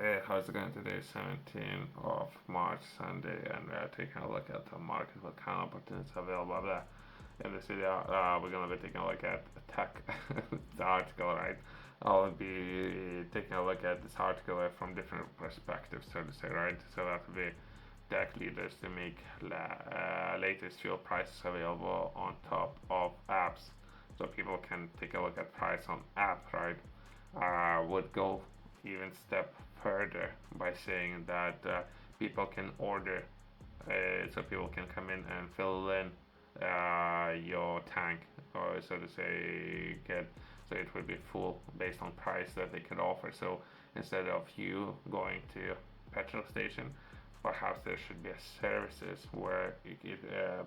Hey, how's it going today? 17th of March, Sunday, and we are taking a look at the market, what kind of opportunities available there. In this video, we're gonna be taking a look at tech, the article, right? I'll be taking a look at this article from different perspectives, so to say, right? So that would be tech leaders to make latest fuel prices available on top of apps, so people can take a look at price on app, right? Would go even step further by saying that people can order, so people can come in and fill in your tank, or so to say, get so it will be full based on price that they can offer. So instead of you going to a petrol station, perhaps there should be a services where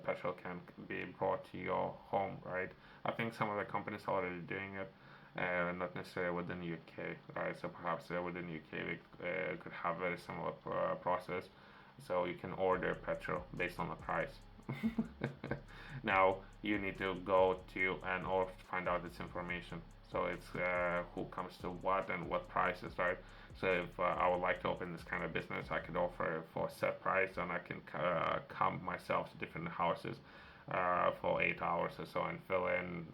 petrol can be brought to your home, right? I think some of the companies are already doing it, not necessarily within UK, right? So perhaps within UK we could have a very similar process. So you can order petrol based on the price. Now you need to go to and or find out this information. So it's who comes to what and what prices, right? So if I would like to open this kind of business, I could offer for a set price, and I can come myself to different houses for 8 hours or so and fill in.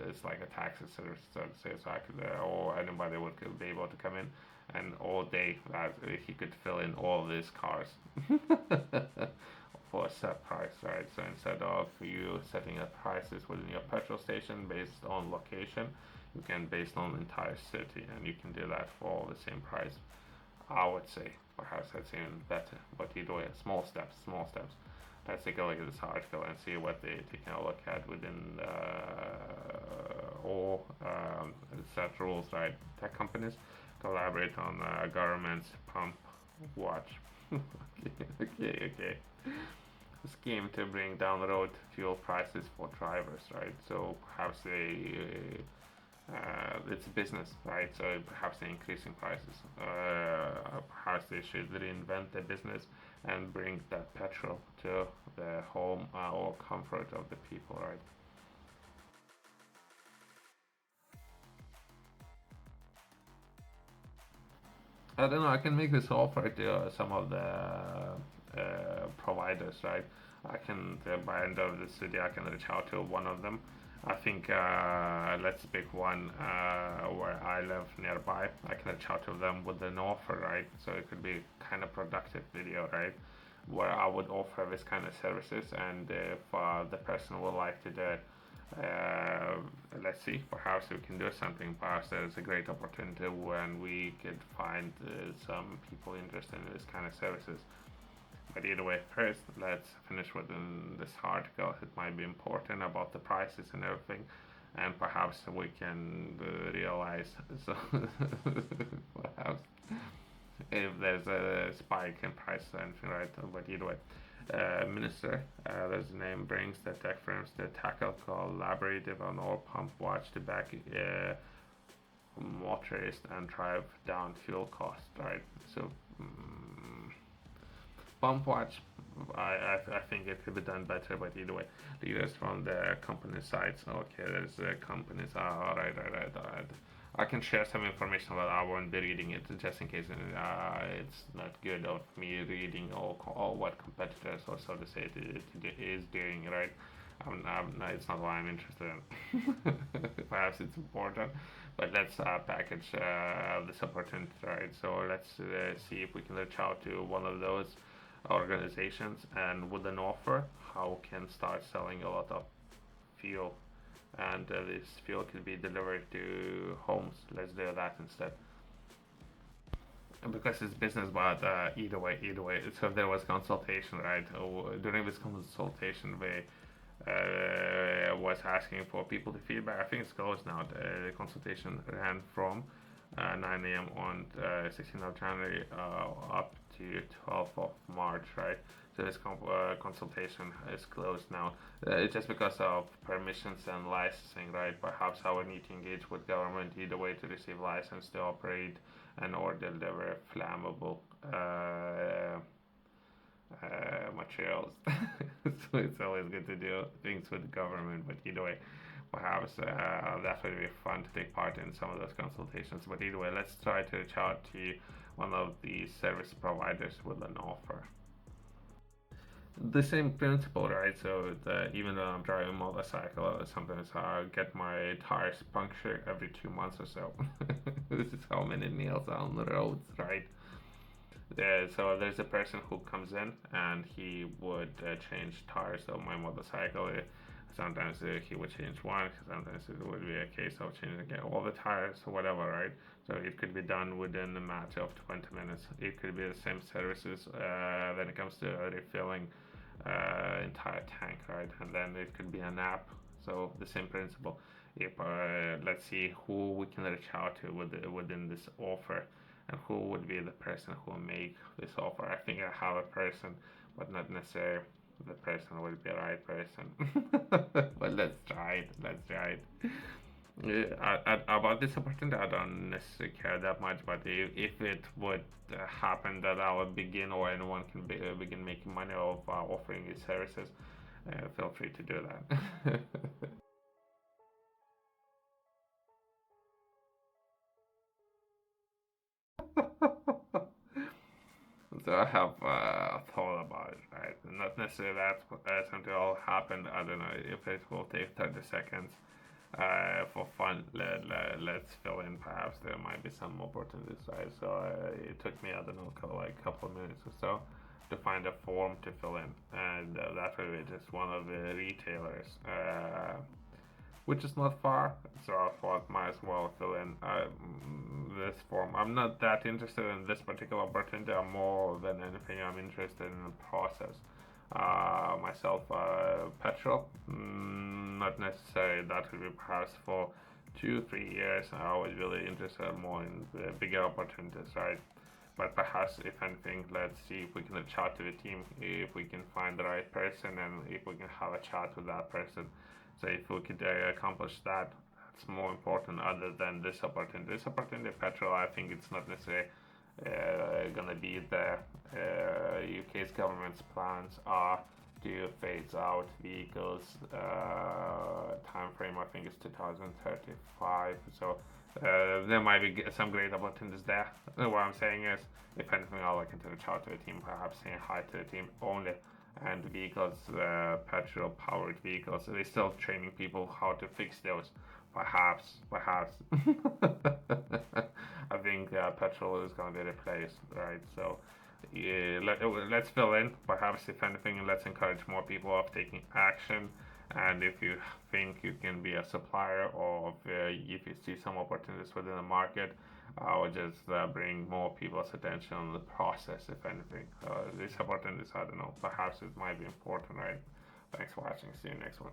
It's like a taxi service, so to say. So I could, or anybody would could be able to come in, and all day he could fill in all these cars for a set price, right? So instead of you setting up prices within your petrol station based on location, you can based on the entire city, and you can do that for all the same price. I would say perhaps that's even better, but you do it small steps, small steps. Let's take a look at this article and see what they're taking a look at within all set rules, right? Tech companies collaborate on government's pump watch. Okay. Scheme to bring down the road fuel prices for drivers, right? So perhaps it's a business, right? So perhaps they're increasing prices. Perhaps they should reinvent their business and bring that petrol to the home or comfort of the people, right? I don't know. I can make this offer to some of the providers, right? I can by end of the city, I can reach out to one of them. I think let's pick one where I live nearby. I can reach out to them with an offer, right? So it could be kind of productive video, right? Where I would offer this kind of services, and if the person would like to do it, uh, let's see, perhaps we can do something. Perhaps there's a great opportunity when we could find some people interested in this kind of services. But either way, first let's finish with this article. It might be important about the prices and everything, and perhaps we can realize so perhaps if there's a spike in price or anything, right? But either way, Minister, as the name brings, the tech firms to tackle collaborative on all pump watch to back motorists and drive down fuel costs, right? So pump watch, I think it could be done better, but either way, leaders from the company sides. Okay, there's companies. All right. I can share some information, but I won't be reading it just in case it's not good of me reading all what competitors or so to say it is doing, right? No, it's not what I'm interested in. Perhaps it's important, but let's package this opportunity, right? So let's see if we can reach out to one of those organizations and with an offer how can start selling a lot of fuel, and this fuel can be delivered to homes. Let's do that instead. And because it's business, but either way. So there was consultation, right? During this consultation, we was asking for people to feedback. I think it's closed now. The consultation ran from 9 a.m. on 16th of January up to 12th of March, right? So this consultation is closed now. It's just because of permissions and licensing, right? Perhaps I would need to engage with government either way to receive license to operate and or deliver flammable materials. So it's always good to do things with the government, but either way, perhaps that would be fun to take part in some of those consultations. But either way, let's try to reach out to one of the service providers with an offer. The same principle, right? So even though I'm driving a motorcycle, sometimes I get my tires punctured every 2 months or so. This is how many nails are on the roads, right? So there's a person who comes in and he would change tires on my motorcycle. Sometimes he would change one, sometimes it would be a case of changing again all the tires or whatever, right? So it could be done within a matter of 20 minutes. It could be the same services when it comes to refilling entire tank, right? And then it could be an app. So the same principle. If let's see who we can reach out to within this offer, and who would be the person who will make this offer. I think I have a person, but not necessarily the person will be the right person. But let's try it. Let's try it. About this opportunity, I don't necessarily care that much, but if it would happen that I would begin or anyone can begin making money off offering these services, feel free to do that. So I have thought about it, right? Not necessarily that something will happen. I don't know if it will take 30 seconds for fun. Let's fill in. Perhaps there might be some opportunities, right? So it took me, I don't know, like a couple of minutes or so to find a form to fill in, and that way just one of the retailers. Which is not far, so I thought might as well fill in this form. I'm not that interested in this particular opportunity. I'm more than anything, I'm interested in the process. Myself, petrol, not necessarily. That would be perhaps for 2 3 years. I was really interested more in the bigger opportunities, right? But perhaps, if anything, let's see if we can reach out to the team, if we can find the right person, and if we can have a chat with that person. So if we could accomplish that, that's more important other than this opportunity. This opportunity, petrol, I think it's not necessarily gonna be there. UK's government's plans are to phase out vehicles. Time frame I think is 2035. So there might be some great opportunities there. What I'm saying is, if anything, I'll look into reach out to the team, perhaps saying hi to the team only. And vehicles, petrol powered vehicles, so they're still training people how to fix those. Perhaps. I think petrol is going to be replaced, right? So yeah, let's fill in. Perhaps, if anything, let's encourage more people of taking action. And if you think you can be a supplier, or if you see some opportunities within the market, I would just bring more people's attention on the process, if anything. These opportunities, I don't know, perhaps it might be important, right? Thanks for watching. See you next one.